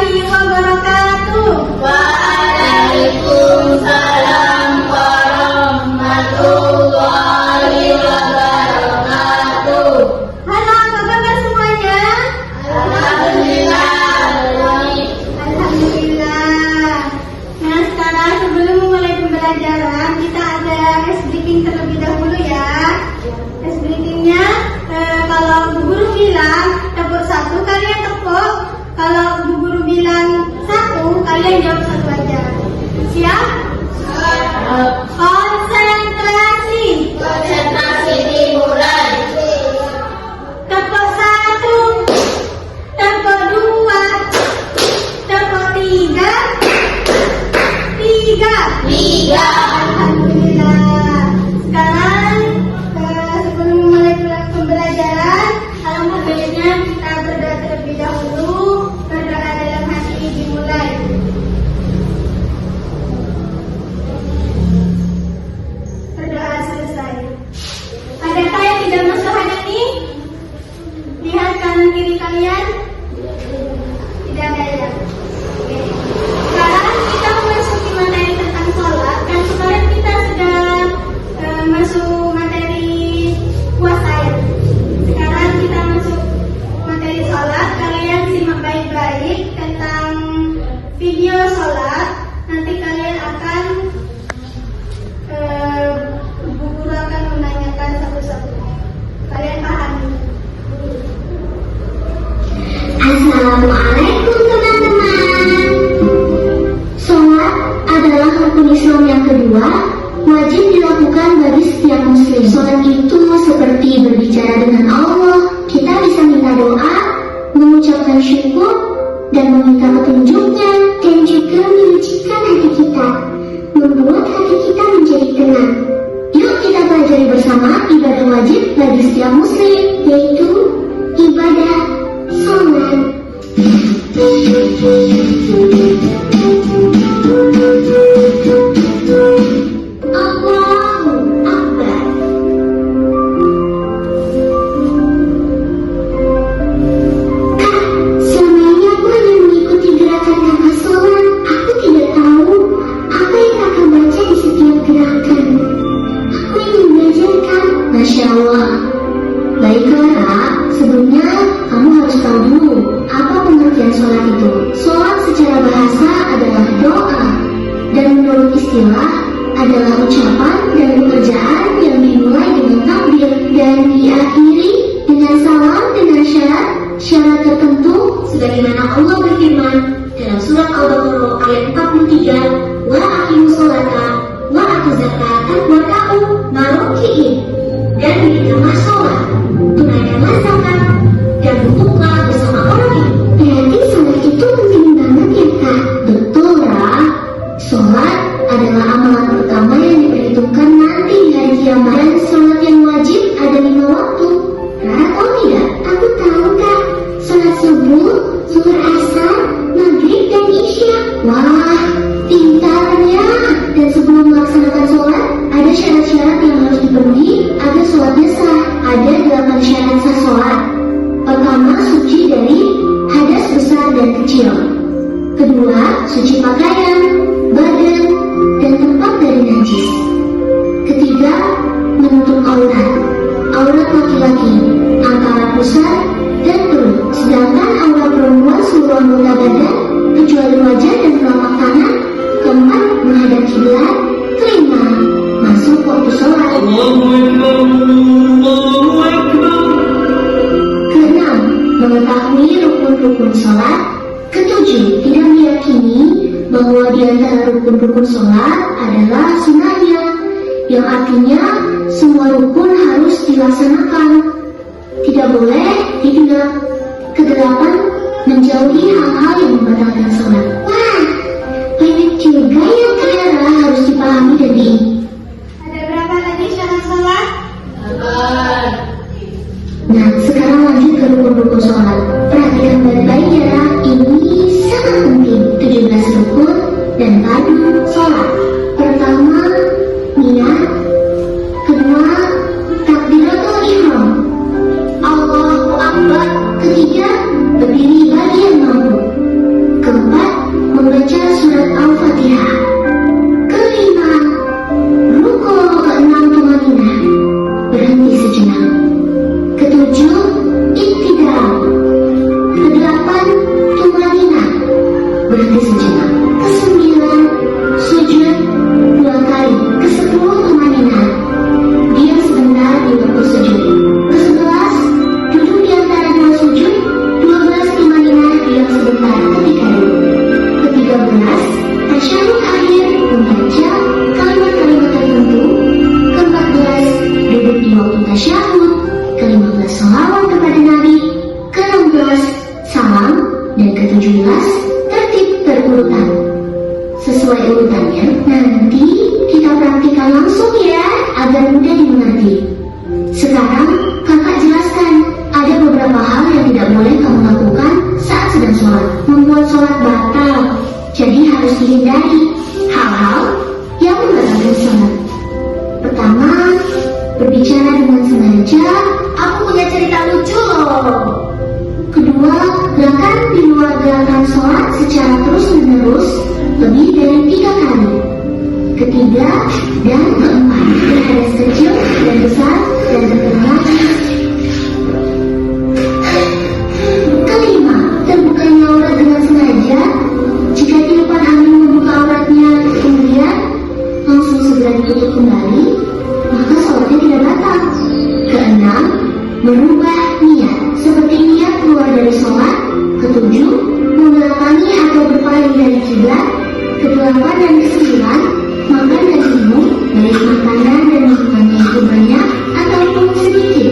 warahmatullahi wabarakatuh. Waalaikumsalam warahmatullahi wabarakatuh. Halo, apa kabar semuanya? Alhamdulillah. Alhamdulillah. Nah, sekarang sebelum memulai pembelajaran, kita ada case briefing terlebih dahulu ya. Case briefingnya, kalau Bu Guru bilang tepuk satu, kalian tepuk. Kalau Bu Guru bilang satu, kalian jawab satu aja. Siap? Konsentrasi. Konsentrasi dimulai. Tepuk satu, tepuk dua, tepuk tiga. Tiga. Alhamdulillah. Sekarang sebelum mulai pembelajaran, alangkah baiknya kita berdoa terlebih dahulu. Berdoa dalam hati dimulai. Berdoa selesai. Adakah yang tidak masuk hati? Lihat kanan kiri kalian. Tidak ada ya. Oke. Sekarang kita memasuki materi tentang sholat. Dan kemarin kita sudah masuk materi puasa ya. Sekarang kita masuk materi sholat. Kalian simak baik-baik tentang video sholat. Nanti kalian akan Bu Guru akan menanyakan satu-satu. Kalian pahami? Assalamualaikum teman-teman. Sholat adalah rukun Islam yang kedua, wajib dilakukan bagi setiap muslim. Sholat itu seperti berbicara dengan Allah. Kita bisa minta doa, mengucapkan syukur, dan meminta petunjuknya, dan juga menyucikan hati kita, membuat hati kita menjadi tenang. Yuk kita pelajari bersama ibadah wajib bagi setiap muslim, yaitu ibadah sholat. Allahu Akbar. Kak, selama ini aku hanya mengikuti gerakan kakak sholat. Aku tidak tahu apa yang kakak baca di setiap gerakan. Aku ingin belajar, Kak. Masya Allah. Baiklah, Kak. Sebelumnya kamu harus tahu dulu apa pengertian sholat itu. Sholat secara bahasa adalah doa, dan menurut istilah adalah ucapan dan pekerjaan yang dimulai dengan takbir dan diakhiri dengan salam dengan syarat tertentu, sebagaimana Allah berfirman dalam surat Al-Baqarah ayat 43, wa aqimus sholata wa atuz zakata warka'u ma'roki'in, dan dirikanlah sholat, tunaikanlah zakat, dan rukuklah bersama orang itu. Berarti sholat itu penting banget ya, Kak? Betul, Ra. Sholat adalah amalan pertama yang diperhitungkan nanti di hari kiamat. Dan sholat yang wajib ada 5 waktu. Ra, oh tidak? Aku tahu, Kak. Sholat subuh, zuhur, asar, maghrib, dan isya. Wah, pintar ya. Dan sebelum melaksanakan sholat, ada syarat-syarat yang harus dipenuhi agar sholatnya sah. Ada 8 syarat sah sholat. Pertama, suci dari hadas besar dan kecil. Kedua, suci pakaian, badan, dan tempat dari najis. Ketiga, menutup aurat laki-laki antara pusat dan perut. Sedangkan aurat perempuan seluruh anggota badan kecuali wajah dan telapak tangan. Keempat, menghadap kiblat. Kelima, masuk waktu sholat. Keenam, mengetahui rukun-rukun sholat. Ketujuh, tidak meyakini bahwa di antara rukun-rukun sholat adalah sunnahnya, yang artinya semua rukun harus dilaksanakan, tidak boleh ditinggal. Kedelapan, menjauhi hal-hal yang membatalkan sholat. Wah, banyak juga yang ternyata harus dipahami dan diingat. Ada berapa tadi syarat sholat? Nah, sekarang lanjut ke rukun-rukun sholat. Perhatikan baik-baik ya, ini sangat penting. 17 rukun dan padu sholat. Pertama, niat. Kedua, takbiratul ihram, Allahu Akbar. Ketiga, berdiri bagi yang mampu. Keempat, Ketujuh, iktidal. Kedelapan, tumanina, berhenti sejenak. Kesembilan, sujud 2 kali. Kesepuluh, tumanina, diam sebentar di waktu sujud. Ke-11, duduk di antara 2 sujud. 12, tumanina, diam sebentar ketika duduk. Ke-13, tasyahud akhir, membaca kalimat-kalimat tertentu. Ke-14, duduk di waktu tasyahud. Ke-15, sholawat kepada Nabi. Ke-16, salam. Dan ke-17, tertib berurutan. Sesuai urutannya, nanti kita praktikkan langsung ya, agar mudah dimengerti. Sekarang, kakak jelaskan, ada beberapa hal yang tidak boleh kamu lakukan saat sedang sholat, membuat sholat batal. Jadi harus dihindari hal-hal yang membatalkan sholat. Pertama, berbicara dengan sengaja. Aku punya cerita lucu loh. Kedua, gerakan di luar gerakan sholat secara terus-menerus lebih dari 3 kali. Ketiga dan keempat, berhadas kecil dan besar dan bergerak lagi. Kelima, terbukanya aurat dengan sengaja. Jika tiupan angin membuka auratnya kemudian langsung segera ditutup kembali, maka sholatnya tidak batal. Keenam, merubah niat, seperti niat keluar dari sholat. Ketujuh, membelakangi atau berpaling dari kiblat. Kedelapan dan kesembilan, makan dan minum, baik makanan dan minumannya itu banyak ataupun sedikit.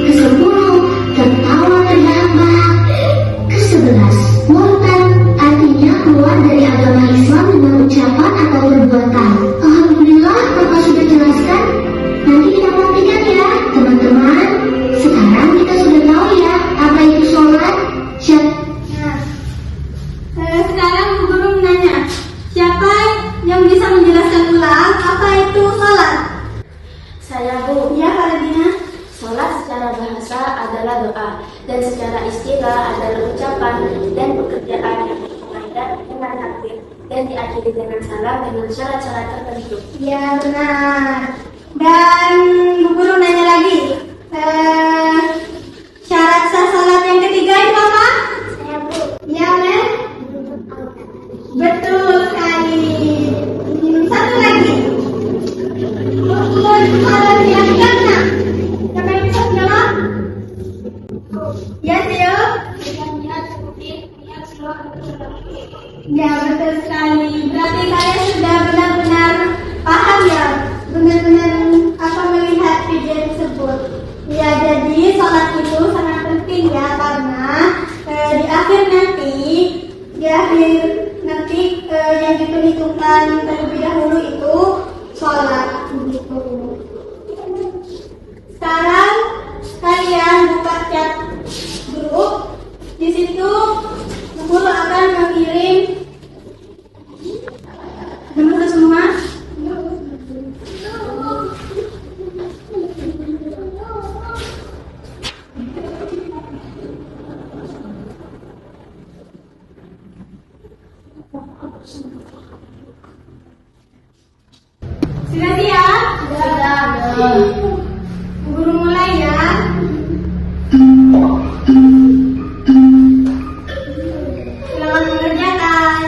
Kesepuluh, tertawa terbahak-bahak. Ke-11, murtad, artinya keluar dari agama Islam dengan ucapan atau perbuatan. Alhamdulillah, Bapak sudah jelaskan. Nanti kita praktikan ya, teman-teman. Sekarang kita sudah tahu ya, apa itu sholat. Sekarang guru menanya, siapa yang bisa menjelaskan ulang apa itu sholat? Saya, Bu. Ya, Kak Dina. Sholat secara bahasa adalah doa, dan secara istilah adalah ucapan dan pekerjaan yang berkaitan dengan takbir dan diakhiri dengan salam dengan syarat-syarat tertentu. Ya, benar. Dan Bu Guru nanya lagi, syarat sah sholat yang ketiga itu apa? Saya, Bu. Ya, Men? Betul sekali. Satu lagi. Sholat yang keenam. Siapa yang bisa menjawab? Ya, Tio? Ya, betul sekali. Berarti kalian sudah benar-benar paham ya, benar-benar apa melihat video tersebut. Ya, jadi sholat itu sangat penting ya, karena di akhir nanti yang diperhitungkan terlebih dahulu itu sholat begitu. Sekarang kalian buka chat grup, di situ guru akan mengirim teman semua. Sudah siap? Sudah. Guru mulai ya. Selamat mengerjakan.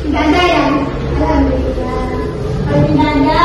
Tidak ada ya? Alhamdulillah. Kalau tidak ada,